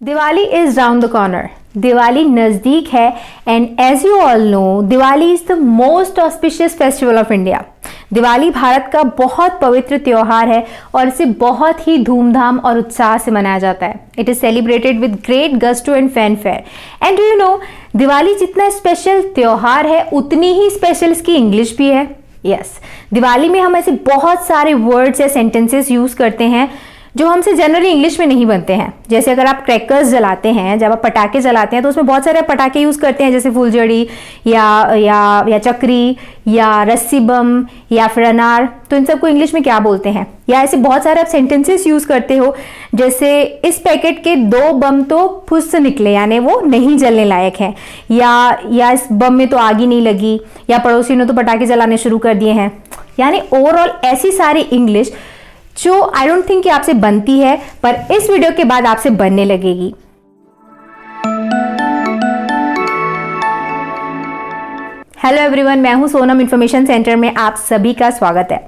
Diwali is round the corner. Diwali नज़दीक है and as you all know Diwali is the most auspicious festival of India. Diwali Bharat का बहुत पवित्र त्योहार है और इसे बहुत ही धूमधाम और उत्साह से मनाया जाता है। It is celebrated with great gusto and fanfare. And you know Diwali जितना स्पेशल त्योहार है उतनी ही स्पेशल इसकी इंग्लिश भी है। यस, दिवाली में हम ऐसे बहुत सारे वर्ड्स या सेंटेंसेस यूज करते हैं जो हमसे जनरली इंग्लिश में नहीं बनते हैं। जैसे अगर आप क्रैकर्स जलाते हैं, जब आप पटाखे जलाते हैं तो उसमें बहुत सारे पटाखे यूज़ करते हैं, जैसे फुलझड़ी या चक्री या रस्सी बम या फिर अनार। तो इन सबको इंग्लिश में क्या बोलते हैं? या ऐसे बहुत सारे आप सेंटेंसेस यूज़ करते हो, जैसे इस पैकेट के 2 बम तो फुस से निकले, यानी वो नहीं जलने लायक हैं, या इस बम में तो आग ही नहीं लगी, या पड़ोसी ने तो पटाखे जलाने शुरू कर दिए हैं। यानी ओवरऑल ऐसी सारी इंग्लिश जो आई डोंट थिंक कि आपसे बनती है, पर इस वीडियो के बाद आपसे बनने लगेगी। हेलो एवरीवन, मैं हूं सोनम इंफॉर्मेशन सेंटर में आप सभी का स्वागत है।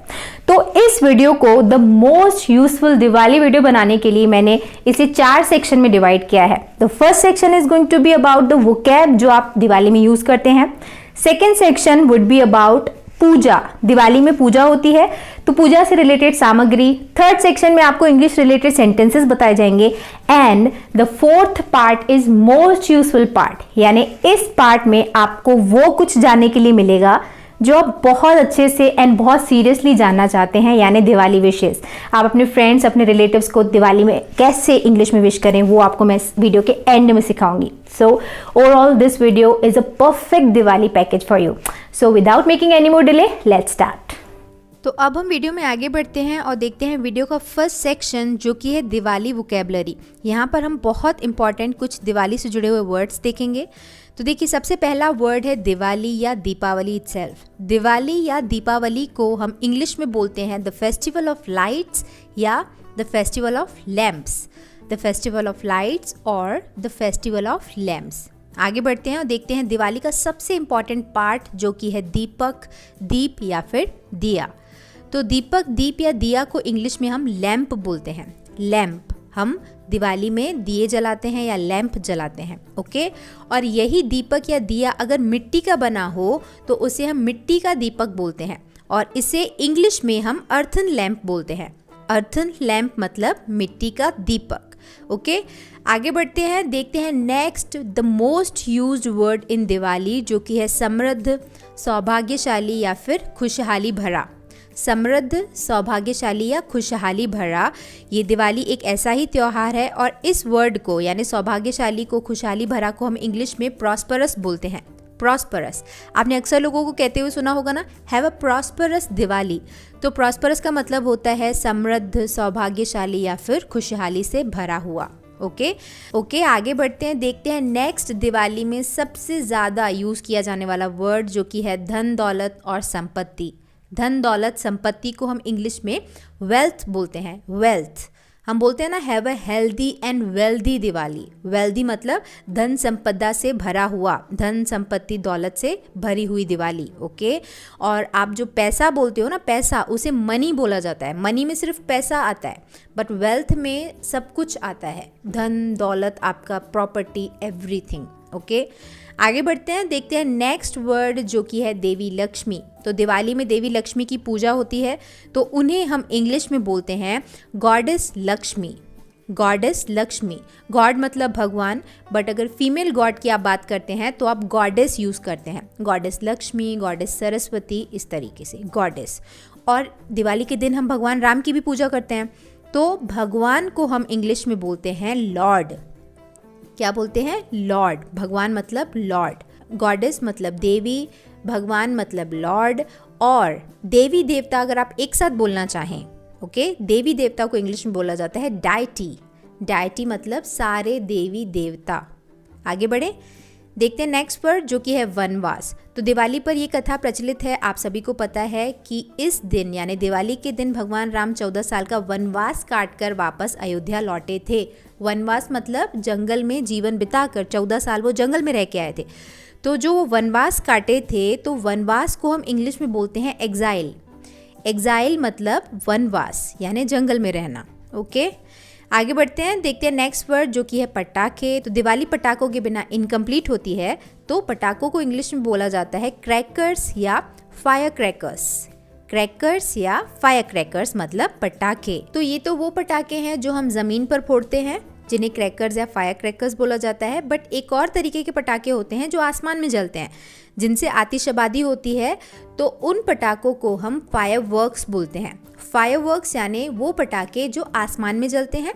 तो इस वीडियो को the most useful Diwali video बनाने के लिए मैंने इसे 4 सेक्शन में डिवाइड किया है। The first section is going to be about the vocab जो आप दिवाली में यूज करते हैं। Second section would be about puja. Diwali में पूजा होती है तो पूजा से रिलेटेड सामग्री। थर्ड सेक्शन में आपको इंग्लिश रिलेटेड सेंटेंसेस बताए जाएंगे and the fourth part is most useful part, यानी इस पार्ट में आपको वो कुछ जानने के लिए मिलेगा जो आप बहुत अच्छे से एंड बहुत सीरियसली जानना चाहते हैं, यानी दिवाली विशेष। आप अपने फ्रेंड्स, अपने रिलेटिव्स को दिवाली में कैसे इंग्लिश में विश करें वो आपको मैं इस वीडियो के एंड में सिखाऊंगी। So overall this video is a perfect Diwali package for you. So without making any more delay let's start. तो अब हम वीडियो में आगे बढ़ते हैं और देखते हैं वीडियो का फर्स्ट सेक्शन जो कि है दिवाली वोकैबुलरी। यहाँ पर हम बहुत इंपॉर्टेंट कुछ दिवाली से जुड़े हुए वर्ड्स देखेंगे। तो देखिए, सबसे पहला वर्ड है दिवाली या दीपावली इटसेल्फ। दिवाली या दीपावली को हम इंग्लिश में बोलते हैं द फेस्टिवल ऑफ लाइट्स या the festival of lamps. The festival of lights और द फेस्टिवल ऑफ लैम्प्स। आगे बढ़ते हैं और देखते हैं दिवाली का सबसे इंपॉर्टेंट पार्ट जो कि है दीपक, दीप या फिर दिया। तो दीपक, दीप या दिया को इंग्लिश में हम लैंप बोलते हैं। लैंप, हम दिवाली में दिए जलाते हैं या लैंप जलाते हैं। ओके, और यही दीपक या दिया अगर मिट्टी का बना हो तो उसे हम मिट्टी का दीपक बोलते हैं और इसे इंग्लिश में हम अर्थन लैंप बोलते हैं। अर्थन लैंप मतलब मिट्टी का दीपक। ओके, आगे बढ़ते हैं, देखते हैं next the most used word in Diwali जो कि है समृद्ध, सौभाग्यशाली या फिर खुशहाली भरा। समृद्ध, सौभाग्यशाली या खुशहाली भरा, ये दिवाली एक ऐसा ही त्यौहार है और इस वर्ड को यानी सौभाग्यशाली को, खुशहाली भरा को हम इंग्लिश में प्रॉस्परस बोलते हैं। प्रॉस्परस, आपने अक्सर लोगों को कहते हुए सुना होगा ना, हैव अ प्रॉस्परस दिवाली। तो प्रॉस्परस का मतलब होता है समृद्ध, सौभाग्यशाली या फिर खुशहाली से भरा हुआ। ओके, आगे बढ़ते हैं, देखते हैं नेक्स्ट दिवाली में सबसे ज़्यादा यूज़ किया जाने वाला वर्ड जो कि है धन, दौलत और संपत्ति। धन, दौलत, संपत्ति को हम इंग्लिश में वेल्थ बोलते हैं। वेल्थ, हम बोलते हैं ना, have a healthy and wealthy Diwali. Wealthy मतलब धन संपदा से भरा हुआ, धन संपत्ति दौलत से भरी हुई दिवाली। ओके, और आप जो पैसा बोलते हो ना, पैसा, उसे मनी बोला जाता है। मनी में सिर्फ पैसा आता है, बट वेल्थ में सब कुछ आता है, धन, दौलत, आपका प्रॉपर्टी, एवरीथिंग। ओके, आगे बढ़ते हैं, देखते हैं नेक्स्ट वर्ड जो कि है देवी लक्ष्मी। तो दिवाली में देवी लक्ष्मी की पूजा होती है तो उन्हें हम इंग्लिश में बोलते हैं goddess Lakshmi. Goddess Lakshmi, God मतलब भगवान, बट अगर फीमेल गॉड की आप बात करते हैं तो आप गॉडेस यूज़ करते हैं। गॉडेस लक्ष्मी, गॉडेस सरस्वती, इस तरीके से गॉडेस। और दिवाली के दिन हम भगवान राम की भी पूजा करते हैं तो भगवान को हम इंग्लिश में बोलते हैं लॉर्ड। क्या बोलते हैं? लॉर्ड। भगवान मतलब लॉर्ड, गॉडेस मतलब देवी, भगवान मतलब लॉर्ड। और देवी देवता अगर आप एक साथ बोलना चाहें, ओके, देवी देवता को इंग्लिश में बोला जाता है डाइटी। डाइटी मतलब सारे देवी देवता। आगे बढ़े, देखते हैं नेक्स्ट वर्ड जो कि है वनवास। तो दिवाली पर ये कथा प्रचलित है, आप सभी को पता है कि इस दिन यानी दिवाली के दिन भगवान राम 14 साल का वनवास काटकर वापस अयोध्या लौटे थे। वनवास मतलब जंगल में जीवन बिताकर 14 साल वो जंगल में रह के आए थे। तो जो वो वनवास काटे थे तो वनवास को हम इंग्लिश में बोलते हैं एग्जाइल। एग्जाइल मतलब वनवास यानी जंगल में रहना। ओके, आगे बढ़ते हैं, देखते हैं नेक्स्ट वर्ड जो कि है पटाखे। तो दिवाली पटाखों के बिना इनकम्प्लीट होती है, तो पटाखों को इंग्लिश में बोला जाता है क्रैकर्स या फायर क्रैकर्स। क्रैकर्स या फायर क्रैकर्स मतलब पटाखे। तो ये तो वो पटाखे हैं जो हम ज़मीन पर फोड़ते हैं, जिन्हें क्रैकर्स या फायर क्रैकर्स बोला जाता है। बट एक और तरीके के पटाखे होते हैं जो आसमान में जलते हैं, जिनसे आतिशबाजी होती है, तो उन पटाखों को हम फायरवर्क्स बोलते हैं। फायरवर्क्स यानी वो पटाखे जो आसमान में जलते हैं,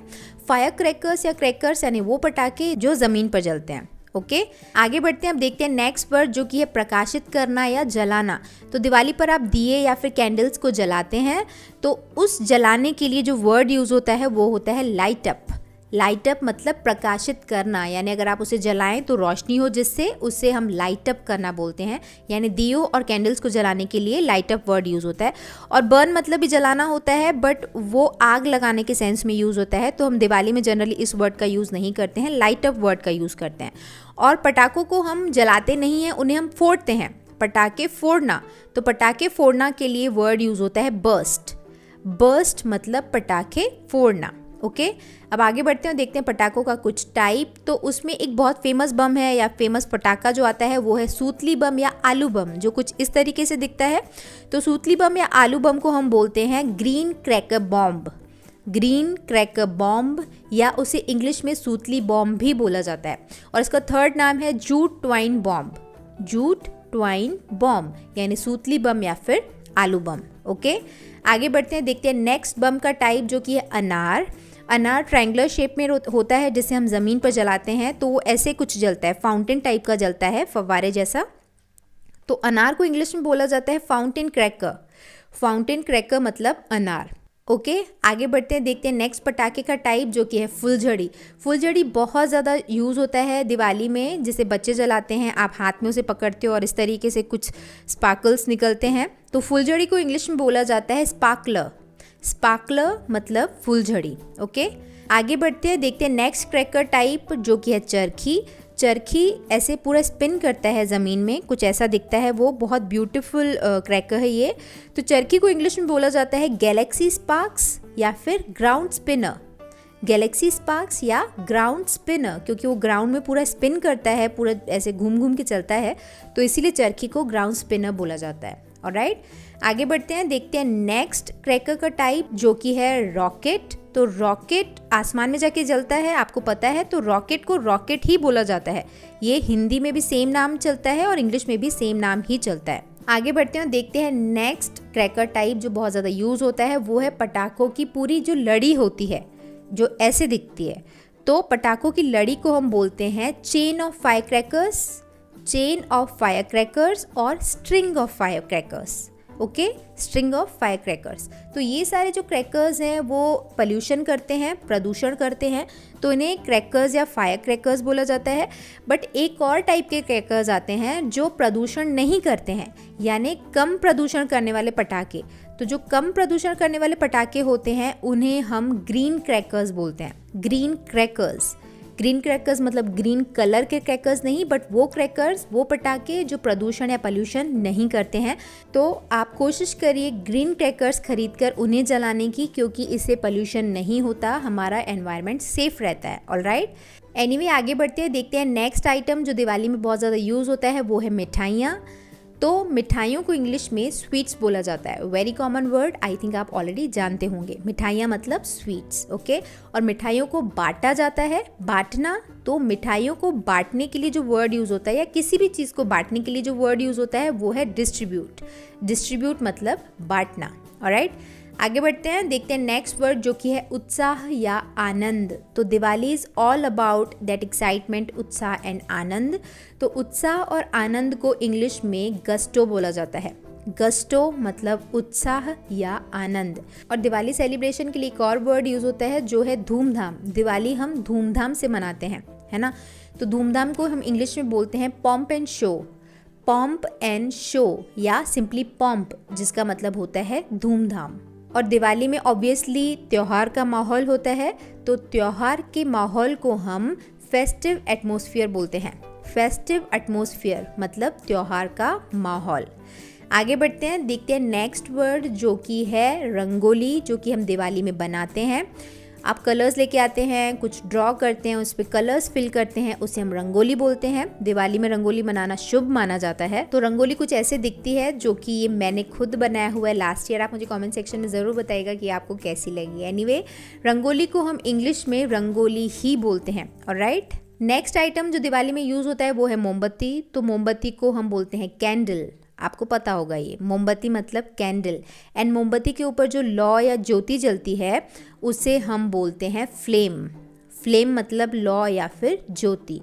फायर क्रैकर्स या क्रैकर्स यानी वो पटाखे जो ज़मीन पर जलते हैं। ओके, आगे बढ़ते हैं। अब देखते हैं नेक्स्ट वर्ड जो कि है प्रकाशित करना या जलाना। तो दिवाली पर आप दिए या फिर कैंडल्स को जलाते हैं, तो उस जलाने के लिए जो वर्ड यूज़ होता है वो होता है लाइट अप। लाइट अप मतलब प्रकाशित करना, यानी अगर आप उसे जलाएं तो रोशनी हो जिससे, उसे हम लाइट अप करना बोलते हैं। यानी दियों और कैंडल्स को जलाने के लिए लाइट अप वर्ड यूज़ होता है। और बर्न मतलब भी जलाना होता है, बट वो आग लगाने के सेंस में यूज़ होता है। तो हम दिवाली में जनरली इस वर्ड का यूज़ नहीं करते हैं, लाइट अप वर्ड का यूज़ करते हैं। और पटाखों को हम जलाते नहीं हैं, उन्हें हम फोड़ते हैं। पटाखे फोड़ना, तो पटाखे फोड़ना के लिए वर्ड यूज़ होता है बर्स्ट। बर्स्ट मतलब पटाखे फोड़ना। ओके, अब आगे बढ़ते हैं, देखते हैं पटाखों का कुछ टाइप। तो उसमें एक बहुत फेमस बम है या फेमस पटाखा जो आता है वो है सूतली बम या आलू बम, जो कुछ इस तरीके से दिखता है। तो सूतली बम या आलू बम को हम बोलते हैं green cracker bomb. Green cracker bomb, या उसे इंग्लिश में सूतली बॉम्ब भी बोला जाता है। और इसका थर्ड नाम है jute twine bomb. Jute twine bomb यानी सूतली बम या फिर आलू बम। ओके, आगे बढ़ते हैं, देखते हैं नेक्स्ट बम का टाइप जो कि है अनार। अनार ट्रायंगुलर शेप में होता है, जिसे हम ज़मीन पर जलाते हैं तो वो ऐसे कुछ जलता है, फाउंटेन टाइप का जलता है, फव्वारे जैसा। तो अनार को इंग्लिश में बोला जाता है फाउंटेन क्रैकर। फाउंटेन क्रैकर मतलब अनार। ओके, आगे बढ़ते हैं, देखते हैं नेक्स्ट पटाखे का टाइप जो कि है फुलझड़ी। फुलझड़ी बहुत ज़्यादा यूज़ होता है दिवाली में, जिसे बच्चे जलाते हैं, आप हाथ में उसे पकड़ते हो और इस तरीके से कुछ स्पार्कल्स निकलते हैं। तो फुलझड़ी को इंग्लिश में बोला जाता है स्पार्कलर। स्पार्कलर मतलब फुलझड़ी। ओके, आगे बढ़ते हैं, देखते हैं नेक्स्ट क्रैकर टाइप जो कि है चरखी। चरखी ऐसे पूरा स्पिन करता है ज़मीन में, कुछ ऐसा दिखता है, वो बहुत ब्यूटीफुल क्रैकर है ये। तो चरखी को इंग्लिश में बोला जाता है गैलेक्सी स्पार्क्स या फिर ग्राउंड स्पिनर। गैलेक्सी स्पार्क्स या ग्राउंड स्पिनर, क्योंकि वो ग्राउंड में पूरा स्पिन करता है, पूरा ऐसे घूम घूम के चलता है, तो इसीलिए चरखी को ग्राउंड स्पिनर बोला जाता है। ऑलराइट, आगे बढ़ते हैं, देखते हैं नेक्स्ट क्रैकर का टाइप जो कि है रॉकेट। तो रॉकेट आसमान में जाके जलता है, आपको पता है, तो रॉकेट को रॉकेट ही बोला जाता है। ये हिंदी में भी सेम नाम चलता है और इंग्लिश में भी सेम नाम ही चलता है। आगे बढ़ते हैं, देखते हैं नेक्स्ट क्रैकर टाइप जो बहुत ज़्यादा यूज़ होता है, वो है पटाखों की पूरी जो लड़ी होती है, जो ऐसे दिखती है। तो पटाखों की लड़ी को हम बोलते हैं chain of fire crackers, chain of fire crackers और string of fire crackers. Okay, string of fire crackers. तो ये सारे जो क्रैकर्स हैं वो पॉल्यूशन करते हैं, प्रदूषण करते हैं, तो इन्हें क्रैकर्स या फायर क्रैकर्स बोला जाता है। बट एक और टाइप के क्रैकर्स आते हैं जो प्रदूषण नहीं करते हैं, यानी कम प्रदूषण करने वाले पटाखे। तो जो कम प्रदूषण करने वाले पटाखे होते हैं उन्हें हम ग्रीन क्रैकर्स बोलते हैं। ग्रीन क्रैकर्स, ग्रीन क्रैकर्स मतलब ग्रीन कलर के क्रैकर्स नहीं, बट वो क्रैकर्स, वो पटाखे जो प्रदूषण या पॉल्यूशन नहीं करते हैं। तो आप कोशिश करिए ग्रीन क्रैकर्स खरीदकर उन्हें जलाने की, क्योंकि इससे पॉल्यूशन नहीं होता, हमारा एनवायरनमेंट सेफ रहता है। ऑलराइट, एनीवे आगे बढ़ते हैं, देखते हैं नेक्स्ट आइटम जो दिवाली में बहुत ज़्यादा यूज़ होता है वो है मिठाइयाँ। तो मिठाइयों को इंग्लिश में स्वीट्स बोला जाता है। Very common word, I think आप ऑलरेडी जानते होंगे। मिठाइयाँ मतलब स्वीट्स। ओके, और मिठाइयों को बांटा जाता है। बांटना, तो मिठाइयों को बांटने के लिए जो वर्ड यूज़ होता है या किसी भी चीज़ को बांटने के लिए जो वर्ड यूज़ होता है वो है डिस्ट्रीब्यूट। डिस्ट्रीब्यूट मतलब बांटना। ऑलराइट, आगे बढ़ते हैं, देखते हैं नेक्स्ट वर्ड जो कि है उत्साह या आनंद। तो Diwali is all about that excitement, उत्साह एंड आनंद। तो उत्साह और आनंद को इंग्लिश में गस्टो बोला जाता है। गस्टो मतलब उत्साह या आनंद। और दिवाली सेलिब्रेशन के लिए एक और वर्ड यूज़ होता है जो है धूमधाम। दिवाली हम धूमधाम से मनाते हैं, है ना। तो धूमधाम को हम इंग्लिश में बोलते हैं pomp and show. Pomp and show या सिंपली पॉम्प, जिसका मतलब होता है धूमधाम। और दिवाली में ऑब्वियसली त्यौहार का माहौल होता है, तो त्यौहार के माहौल को हम फेस्टिव एटमॉस्फेयर बोलते हैं। फेस्टिव एटमॉस्फेयर मतलब त्यौहार का माहौल। आगे बढ़ते हैं, देखते हैं नेक्स्ट वर्ड जो कि है रंगोली, जो कि हम दिवाली में बनाते हैं। आप कलर्स लेके आते हैं, कुछ ड्रॉ करते हैं, उस पर कलर्स फिल करते हैं, उसे हम रंगोली बोलते हैं। दिवाली में रंगोली बनाना शुभ माना जाता है। तो रंगोली कुछ ऐसे दिखती है, जो कि ये मैंने खुद बनाया हुआ है लास्ट ईयर। आप मुझे कमेंट सेक्शन में ज़रूर बताइएगा कि आपको कैसी लगी। एनीवे, रंगोली को हम इंग्लिश में रंगोली ही बोलते हैं। ऑलराइट, नेक्स्ट आइटम जो दिवाली में यूज़ होता है वो है मोमबत्ती। तो मोमबत्ती को हम बोलते हैं कैंडल। आपको पता होगा ये मोमबत्ती मतलब कैंडल। एंड मोमबत्ती के ऊपर जो लौ या ज्योति जलती है उसे हम बोलते हैं फ्लेम। फ्लेम मतलब लौ या फिर ज्योति।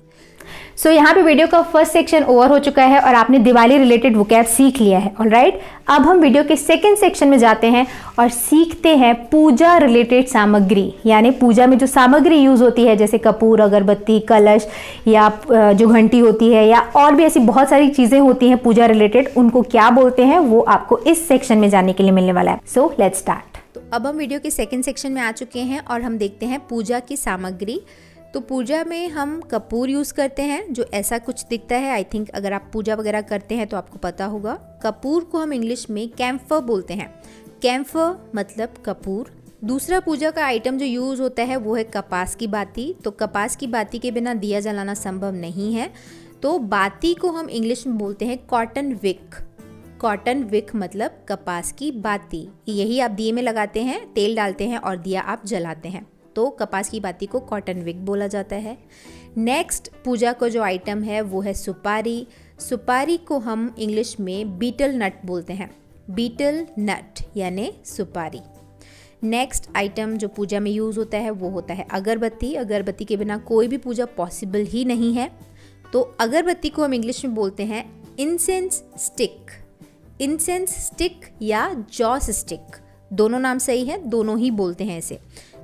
सो यहाँ पे वीडियो का फर्स्ट सेक्शन ओवर हो चुका है और आपने दिवाली रिलेटेड वोकैब सीख लिया है। ऑलराइट, अब हम वीडियो के सेकंड सेक्शन में जाते हैं और सीखते हैं पूजा रिलेटेड सामग्री, यानी पूजा में जो सामग्री यूज़ होती है जैसे कपूर, अगरबत्ती, कलश या जो घंटी होती है या और भी ऐसी बहुत सारी चीज़ें होती हैं पूजा रिलेटेड, उनको क्या बोलते हैं वो आपको इस सेक्शन में जानने के लिए मिलने वाला है। So let's start. तो अब हम वीडियो के सेकंड सेक्शन में आ चुके हैं और हम देखते हैं पूजा की सामग्री। तो पूजा में हम कपूर यूज़ करते हैं, जो ऐसा कुछ दिखता है। आई थिंक अगर आप पूजा वगैरह करते हैं तो आपको पता होगा। कपूर को हम इंग्लिश में कैम्फर बोलते हैं। कैम्फर मतलब कपूर। दूसरा पूजा का आइटम जो यूज़ होता है वो है कपास की बाती। तो कपास की बाती के बिना दिया जलाना संभव नहीं है, तो बाती को हम इंग्लिश में बोलते हैं कॉटन विक। कॉटन विक मतलब कपास की बाती। यही आप दिए में लगाते हैं, तेल डालते हैं और दिया आप जलाते हैं, तो कपास की बाती को कॉटन विक बोला जाता है। नेक्स्ट पूजा का जो आइटम है वो है सुपारी। सुपारी को हम इंग्लिश में बीटल नट बोलते हैं। बीटल नट यानी सुपारी। नेक्स्ट आइटम जो पूजा में यूज़ होता है वो होता है अगरबत्ती। अगरबत्ती के बिना कोई भी पूजा पॉसिबल ही नहीं है, तो अगरबत्ती को हम इंग्लिश में बोलते हैं इंसेंस स्टिक। इंसेंस स्टिक या जॉस स्टिक, दोनों नाम सही है, दोनों ही बोलते हैं इसे,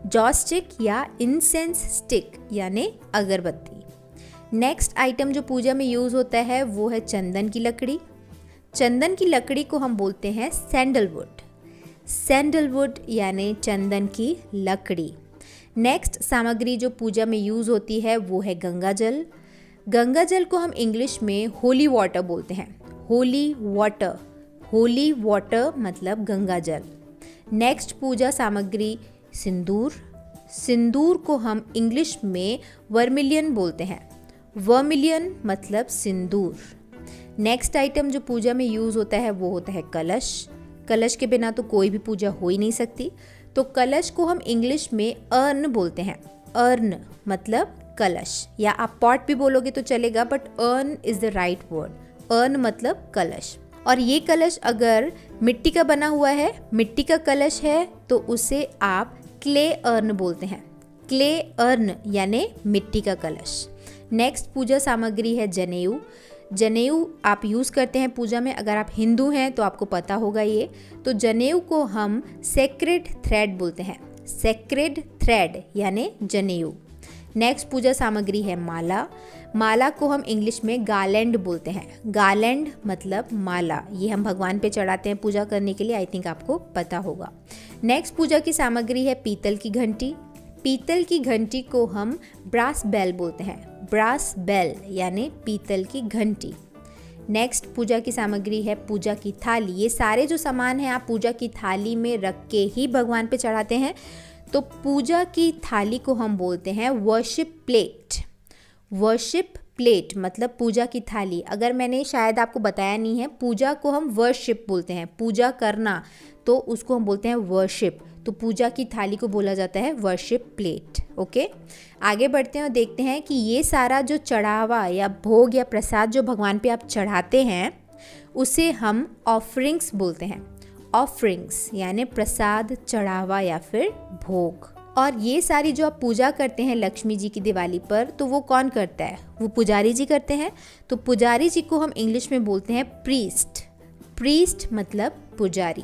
जॉस स्टिक या इंसेंस स्टिक यानी अगरबत्ती। नेक्स्ट आइटम जो पूजा में यूज़ होता है वो है चंदन की लकड़ी। चंदन की लकड़ी को हम बोलते हैं सैंडलवुड। सैंडलवुड यानी चंदन की लकड़ी। नेक्स्ट सामग्री जो पूजा में यूज़ होती है वो है गंगा जल। गंगा जल को हम इंग्लिश में होली वाटर बोलते हैं। होली वाटर, होली वाटर मतलब गंगा जल। नेक्स्ट पूजा सामग्री सिंदूर। सिंदूर को हम इंग्लिश में वर्मिलियन बोलते हैं। वर्मिलियन मतलब सिंदूर। नेक्स्ट आइटम जो पूजा में यूज़ होता है वो होता है कलश। कलश के बिना तो कोई भी पूजा हो ही नहीं सकती, तो कलश को हम इंग्लिश में अर्न बोलते हैं। अर्न मतलब कलश, या आप पॉट भी बोलोगे तो चलेगा, but earn is the right word. Earn मतलब कलश। और ये कलश अगर मिट्टी का बना हुआ है, मिट्टी का कलश है, तो उसे आप क्ले अर्न बोलते हैं। क्ले अर्न यानी मिट्टी का कलश। नेक्स्ट पूजा सामग्री है जनेऊ। जनेऊ आप यूज़ करते हैं पूजा में, अगर आप हिंदू हैं तो आपको पता होगा ये। तो जनेऊ को हम सेक्रेड थ्रेड बोलते हैं। सेक्रेड थ्रेड यानी जनेऊ। नेक्स्ट पूजा सामग्री है माला। माला को हम इंग्लिश में गार्लैंड बोलते हैं। गार्लैंड मतलब माला, ये हम भगवान पे चढ़ाते हैं पूजा करने के लिए, आई थिंक आपको पता होगा। नेक्स्ट पूजा की सामग्री है पीतल की घंटी। पीतल की घंटी को हम ब्रास बेल बोलते हैं। ब्रास बेल यानी पीतल की घंटी। नेक्स्ट पूजा की सामग्री है पूजा की थाली। ये सारे जो सामान हैं आप पूजा की थाली में रख के ही भगवान पे चढ़ाते हैं, तो पूजा की थाली को हम बोलते हैं वर्शिप प्लेट। वर्शिप प्लेट मतलब पूजा की थाली। अगर मैंने शायद आपको बताया नहीं है, पूजा को हम वर्शिप बोलते हैं। पूजा करना तो उसको हम बोलते हैं वर्शिप, तो पूजा की थाली को बोला जाता है वर्शिप प्लेट। ओके, आगे बढ़ते हैं और देखते हैं कि ये सारा जो चढ़ावा या भोग या प्रसाद जो भगवान पे आप चढ़ाते हैं उसे हम ऑफरिंग्स बोलते हैं। ऑफरिंग्स यानी प्रसाद, चढ़ावा या फिर भोग। और ये सारी जो आप पूजा करते हैं लक्ष्मी जी की दिवाली पर, तो वो कौन करता है? वो पुजारी जी करते हैं। तो पुजारी जी को हम इंग्लिश में बोलते हैं प्रीस्ट। प्रीस्ट मतलब पुजारी।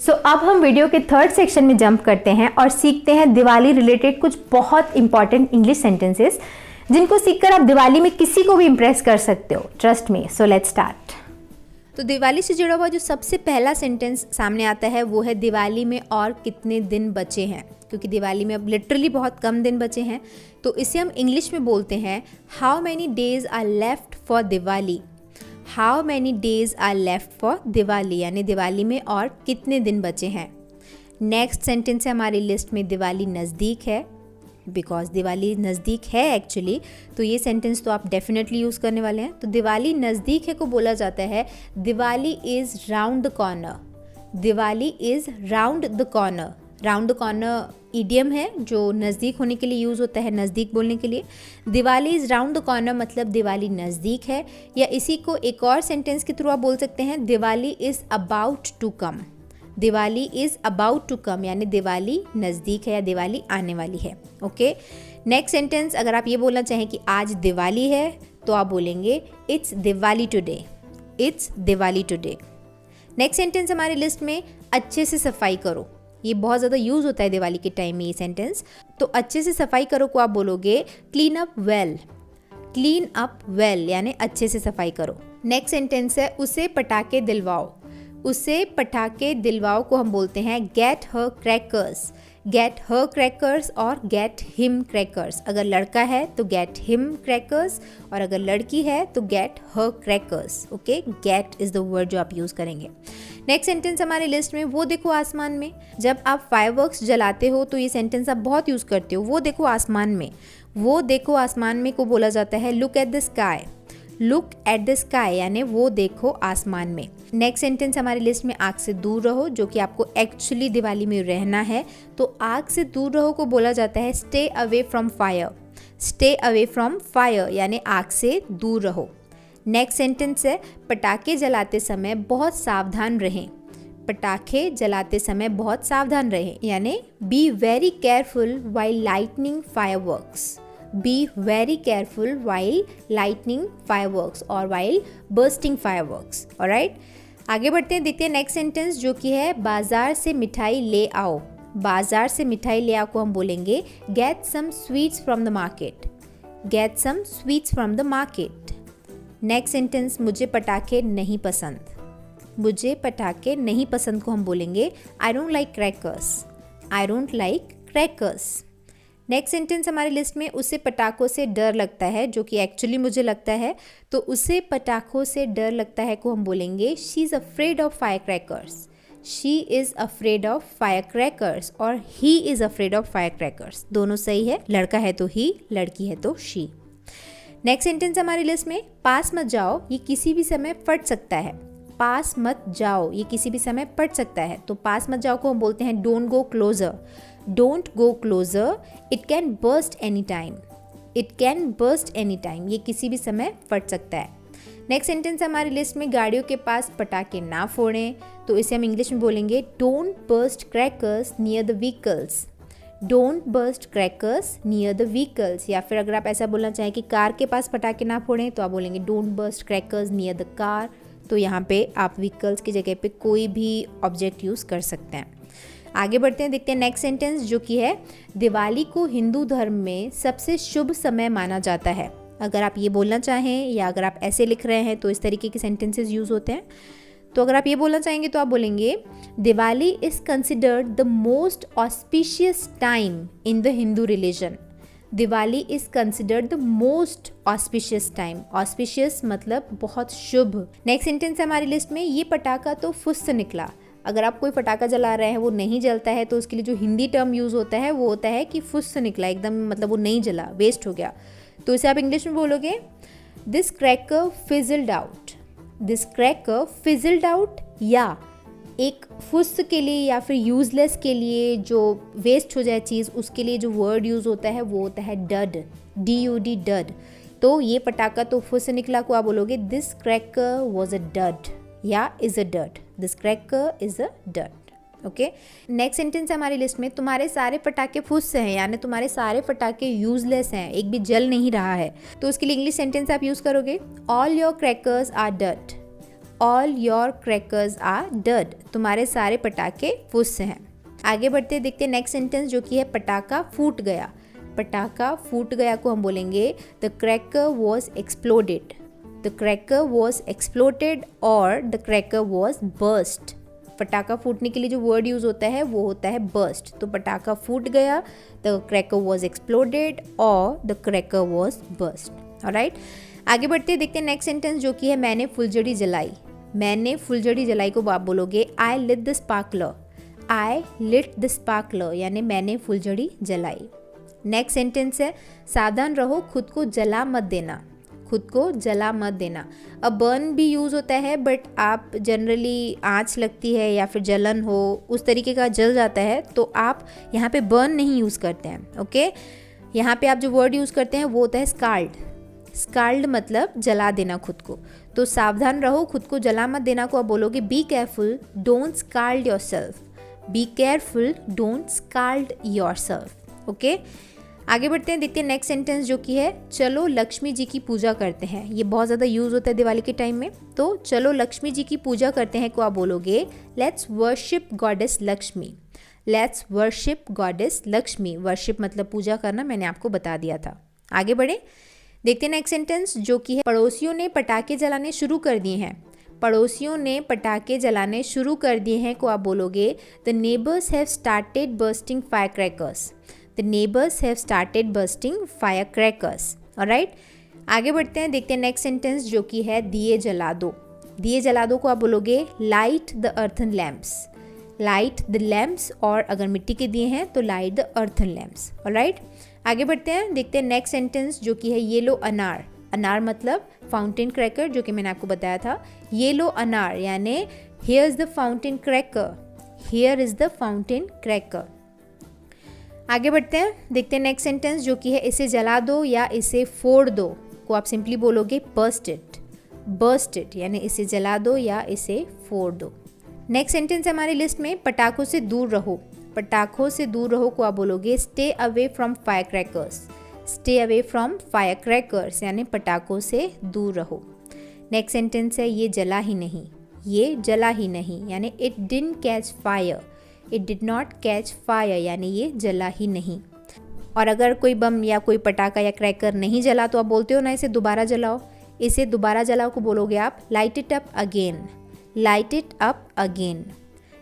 अब हम वीडियो के थर्ड सेक्शन में जंप करते हैं और सीखते हैं दिवाली रिलेटेड कुछ बहुत इंपॉर्टेंट इंग्लिश सेंटेंसेस, जिनको सीखकर आप दिवाली में किसी को भी इम्प्रेस कर सकते हो, trust me. So let's start. तो दिवाली से जुड़ा हुआ जो सबसे पहला सेंटेंस सामने आता है वो है दिवाली में और कितने दिन बचे हैं, क्योंकि दिवाली में अब लिटरली बहुत कम दिन बचे हैं। तो इसे हम इंग्लिश में बोलते हैं how many days are left for Diwali. How many days are left for Diwali यानी दिवाली में और कितने दिन बचे हैं। नेक्स्ट सेंटेंस है हमारी लिस्ट में दिवाली नज़दीक है, बिकॉज दिवाली नज़दीक है एक्चुअली, तो ये सेंटेंस तो आप डेफिनेटली यूज़ करने वाले हैं। तो दिवाली नज़दीक है को बोला जाता है Diwali is round the corner. Diwali is round the corner. Round the corner idiom है जो नज़दीक होने के लिए यूज़ होता है, नज़दीक बोलने के लिए। Diwali is round the corner मतलब दिवाली नज़दीक है, या इसी को एक और सेंटेंस के थ्रू आप बोल सकते हैं Diwali is about to come. Diwali is about to come यानी दिवाली नज़दीक है या दिवाली आने वाली है। ओके, नेक्स्ट सेंटेंस अगर आप ये बोलना चाहें कि आज दिवाली है तो आप बोलेंगे it's Diwali today. It's Diwali today. Next sentence हमारी लिस्ट में अच्छे से सफाई करो। ये बहुत ज़्यादा यूज़ होता है दिवाली के टाइम में ये सेंटेंस। तो अच्छे से सफाई करो को आप बोलोगे clean up well. Clean up well यानी अच्छे से सफाई करो। नेक्स्ट सेंटेंस है उसे पटाखे दिलवाओ। उसे पटाखे दिलवाओ को हम बोलते हैं gate her crackers. Gate her crackers और गेट हिम क्रैकर्स। अगर लड़का है तो गेट हिम क्रैकर्स और अगर लड़की है तो get her crackers. Okay, get is the word जो आप यूज़ करेंगे। नेक्स्ट सेंटेंस हमारी लिस्ट में वो देखो आसमान में। जब आप फायरवर्क्स जलाते हो तो ये सेंटेंस आप बहुत यूज़ करते हो। वो देखो आसमान में। वो देखो आसमान में को बोला जाता है look at the sky. Look at the sky यानी वो देखो आसमान में। नेक्स्ट सेंटेंस हमारी लिस्ट में आग से दूर रहो, जो कि आपको एक्चुअली दिवाली में रहना है। तो आग से दूर रहो को बोला जाता है stay away from fire. Stay away from fire यानी आग से दूर रहो। नेक्स्ट सेंटेंस है पटाखे जलाते समय बहुत सावधान रहें। पटाखे जलाते समय बहुत सावधान रहें यानी be very careful while lightning fireworks. Be very careful while lightning fireworks और वाइल बर्स्टिंग फायरवर्क्स। ऑलराइट, आगे बढ़ते हैं, देखते हैं नेक्स्ट सेंटेंस जो कि है बाजार से मिठाई ले आओ। बाजार से मिठाई ले आओ को हम बोलेंगे get some sweets from the market. Get some sweets from the market. Next sentence मुझे पटाखे नहीं पसंद। मुझे पटाखे नहीं पसंद को हम बोलेंगे I don't like crackers. I don't like crackers. Next sentence हमारी लिस्ट में उसे पटाखों से डर लगता है, जो कि एक्चुअली मुझे लगता है। तो उसे पटाखों से डर लगता है को हम बोलेंगे she is afraid of fire crackers. She is afraid of fire crackers और he is afraid of fire crackers. दोनों सही है, लड़का है तो ही, लड़की है तो शी। नेक्स्ट सेंटेंस हमारी लिस्ट में पास मत जाओ, ये किसी भी समय फट सकता है। पास मत जाओ, ये किसी भी समय फट सकता है। तो पास मत जाओ को हम बोलते हैं don't go closer. Don't go closer, it can burst any time. It can burst any time, ये किसी भी समय फट सकता है। नेक्स्ट सेंटेंस हमारी लिस्ट में गाड़ियों के पास पटाखे ना फोड़ें, तो इसे हम इंग्लिश में बोलेंगे don't burst crackers near the vehicles. Don't burst crackers near the vehicles. या फिर अगर आप ऐसा बोलना चाहें कि कार के पास पटाखे ना फोड़ें तो आप बोलेंगे don't burst crackers near the car. तो यहाँ पे आप व्हीकल्स की जगह पे कोई भी ऑब्जेक्ट यूज़ कर सकते हैं। आगे बढ़ते हैं, देखते हैं नेक्स्ट सेंटेंस जो कि है दिवाली को हिंदू धर्म में सबसे शुभ समय माना जाता है। अगर आप ये बोलना चाहें या अगर आप ऐसे लिख रहे हैं तो इस तरीके के सेंटेंसेस यूज़ होते हैं। तो अगर आप ये बोलना चाहेंगे तो आप बोलेंगे Diwali is considered the most auspicious time in the Hindu religion. Diwali is considered the most auspicious time. Auspicious मतलब बहुत शुभ। नेक्स्ट सेंटेंस हमारी लिस्ट में ये पटाखा तो फुस से निकला। अगर आप कोई पटाखा जला रहे हैं वो नहीं जलता है तो उसके लिए जो हिंदी टर्म यूज़ होता है वो होता है कि फुस से निकला, एकदम मतलब वो नहीं जला, वेस्ट हो गया। तो इसे आप इंग्लिश में बोलोगे this cracker fizzled out. This cracker fizzled out, या एक फुस के लिए या फिर यूजलेस के लिए जो वेस्ट हो जाए चीज़ उसके लिए जो वर्ड यूज़ होता है वो होता है डड। DUD, डड। तो ये पटाखा तो फुस से निकला को आप बोलोगे this cracker was a dud या is a dud. This cracker is a dud. Okay, next sentence हमारी लिस्ट में तुम्हारे सारे पटाखे फुस से हैं यानी तुम्हारे सारे पटाखे यूजलेस हैं, एक भी जल नहीं रहा है। तो उसके लिए इंग्लिश सेंटेंस आप यूज़ करोगे all your crackers are dud. All your crackers are dud, तुम्हारे सारे पटाखे फुस से हैं। आगे बढ़ते देखते नेक्स्ट सेंटेंस जो कि है पटाखा फूट गया। पटाखा फूट गया को हम बोलेंगे the cracker was exploded. The cracker was exploded और द क्रैकर वॉज बर्स्ट। पटाखा फूटने के लिए जो वर्ड यूज़ होता है वो होता है बर्स्ट। तो पटाखा फूट गया, द क्रैकर वॉज एक्सप्लोडेड और the cracker was burst. Alright, आगे बढ़ते देखते हैं नेक्स्ट सेंटेंस जो कि है मैंने फुलझड़ी जलाई। मैंने फुलझड़ी जलाई को आप बोलोगे I lit the sparkler. I lit the sparkler यानी मैंने फुलझड़ी जलाई। नेक्स्ट सेंटेंस है सावधान रहो खुद को जला मत देना, खुद को जला मत देना। अब बर्न भी यूज़ होता है बट आप जनरली आँच लगती है या फिर जलन हो उस तरीके का जल जाता है तो आप यहाँ पे बर्न नहीं यूज़ करते हैं। ओके, यहाँ पे आप जो वर्ड यूज़ करते हैं वो होता है स्काल्ड। स्काल्ड मतलब जला देना खुद को। तो सावधान रहो खुद को जला मत देना को आप बोलोगे be careful don't scald yourself, be careful don't scald yourself. Okay, आगे बढ़ते हैं, देखते हैं नेक्स्ट सेंटेंस जो कि है चलो लक्ष्मी जी की पूजा करते हैं। ये बहुत ज़्यादा यूज़ होता है दिवाली के टाइम में। तो चलो लक्ष्मी जी की पूजा करते हैं को आप बोलोगे let's worship goddess Lakshmi, let's worship goddess Lakshmi. Worship मतलब पूजा करना, मैंने आपको बता दिया था। आगे बढ़े, देखते हैं नेक्स्ट सेंटेंस जो कि है पड़ोसियों ने पटाखे जलाने शुरू कर दिए हैं। पड़ोसियों ने पटाखे जलाने शुरू कर दिए हैं को आप बोलोगे the neighbours have started bursting fire crackers, the neighbours have started bursting fire crackers. Alright, आगे बढ़ते हैं, देखते हैं नेक्स्ट सेंटेंस जो कि है दिए जला दो। दिए जला दो को आप बोलोगे light the earthen lamps, light the lamps, और अगर मिट्टी के दिए हैं तो light the earthen lamps. Alright, आगे बढ़ते हैं, देखते हैं नेक्स्ट सेंटेंस जो कि है येलो अनार। अनार मतलब फाउंटेन क्रैकर जो कि मैंने आपको बताया था। येलो अनार यानी here is the fountain cracker, here is the fountain cracker. आगे बढ़ते हैं, देखते हैं नेक्स्ट सेंटेंस जो कि है इसे जला दो या इसे फोड़ दो को आप सिंपली बोलोगे बर्स्ट इट, बर्स्ट इट यानी इसे जला दो या इसे फोड़ दो। नेक्स्ट सेंटेंस है हमारी लिस्ट में पटाखों से दूर रहो। पटाखों से दूर रहो को आप बोलोगे stay away from fire crackers, stay away from fire crackers यानी पटाखों से दूर रहो। नेक्स्ट सेंटेंस है ये जला ही नहीं, ये जला ही नहीं यानी it didn't catch fire, it did not catch fire यानी ये जला ही नहीं। और अगर कोई बम या कोई पटाखा या क्रैकर नहीं जला तो आप बोलते हो ना इसे दोबारा जलाओ, इसे दोबारा जलाओ को बोलोगे आप light it up again, light it up again.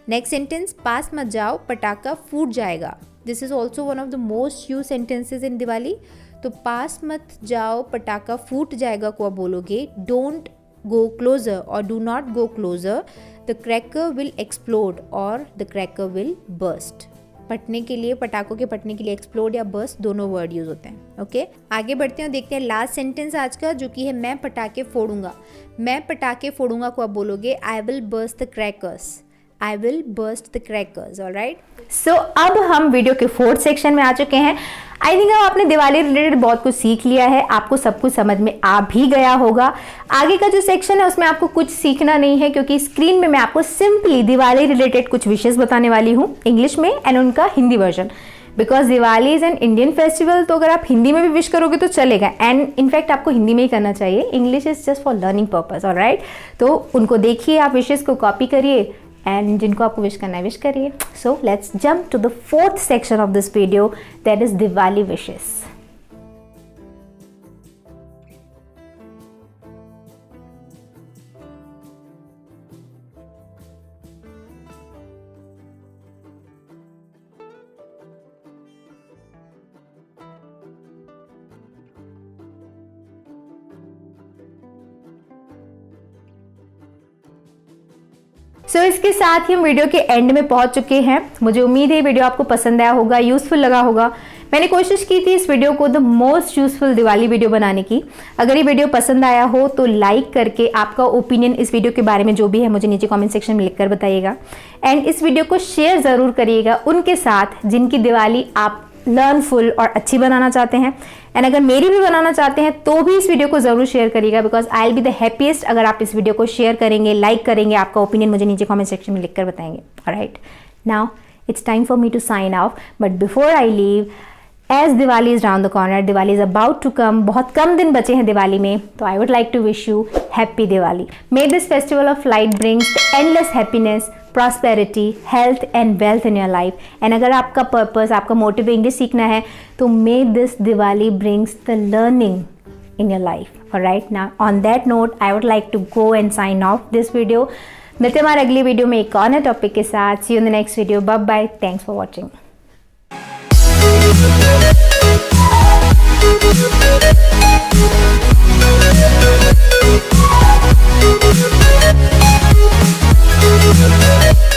Next sentence पास मत जाओ पटाखा फूट जाएगा। This is also one of the most use sentences in Diwali. तो पास मत जाओ पटाखा फूट जाएगा को आप बोलोगे डोंट गो क्लोजर और do not go closer, the cracker will explode और द क्रैकर विल बर्स्ट। फटने के लिए, पटाखों के फटने के लिए एक्सप्लोड या बर्स्ट दोनों वर्ड यूज होते हैं। ओके, आगे बढ़ते हैं और देखते हैं लास्ट सेंटेंस आज का जो कि है मैं पटाखे फोड़ूंगा। मैं पटाखे फोड़ूंगा को आप बोलोगे I will burst the crackers, I will burst the crackers. Alright, so अब हम वीडियो के 4th सेक्शन में आ चुके हैं। आई थिंक अब आपने दिवाली रिलेटेड बहुत कुछ सीख लिया है, आपको सब कुछ समझ में आ भी गया होगा। आगे का जो सेक्शन है उसमें आपको कुछ सीखना नहीं है क्योंकि स्क्रीन में मैं आपको सिंपली दिवाली रिलेटेड कुछ विशेष बताने वाली हूँ इंग्लिश में एंड उनका Hindi version. Because Diwali is an Indian festival, तो अगर आप हिंदी में भी विश करोगे तो चलेगा एंड इनफैक्ट आपको हिंदी में ही करना चाहिए। English is just for learning purpose. Alright, तो उनको देखिए, आप विशेष को कॉपी करिए एंड जिनको आपको विश करना है विश करिए। So let's jump to the 4th section of this video, that is Diwali wishes. इसके साथ ही हम वीडियो के एंड में पहुंच चुके हैं। मुझे उम्मीद है वीडियो आपको पसंद आया होगा, यूजफुल लगा होगा। मैंने कोशिश की थी इस वीडियो को the most useful Diwali video बनाने की। अगर ये वीडियो पसंद आया हो तो लाइक करके आपका ओपिनियन इस वीडियो के बारे में जो भी है मुझे नीचे कमेंट सेक्शन में लिखकर बताइएगा एंड इस वीडियो को शेयर ज़रूर करिएगा उनके साथ जिनकी दिवाली आप लर्नफुल और अच्छी बनाना चाहते हैं। एंड अगर मेरी भी बनाना चाहते हैं तो भी इस वीडियो को ज़रूर शेयर करिएगा because I will be the happiest अगर आप इस वीडियो को शेयर करेंगे, लाइक करेंगे, आपका ओपिनियन मुझे नीचे कमेंट सेक्शन में लिखकर बताएंगे। Alright, now it's time for me to sign off, but before I leave, as Diwali is round the corner, Diwali is about to come, बहुत कम दिन बचे हैं दिवाली में, तो I would like to wish you happy Diwali. May this festival of light brings the endless happiness, prosperity, health and wealth in your life. And अगर आपका purpose, आपका मोटिव इंग्लिश सीखना है तो may this Diwali brings the learning in your life. Alright, now on that note I would like to go and sign off this video. मिलते हैं हमारे अगली वीडियो में एक और नए टॉपिक के साथ। See you in the next video. Bye bye. Thanks for watching. We'll be right back.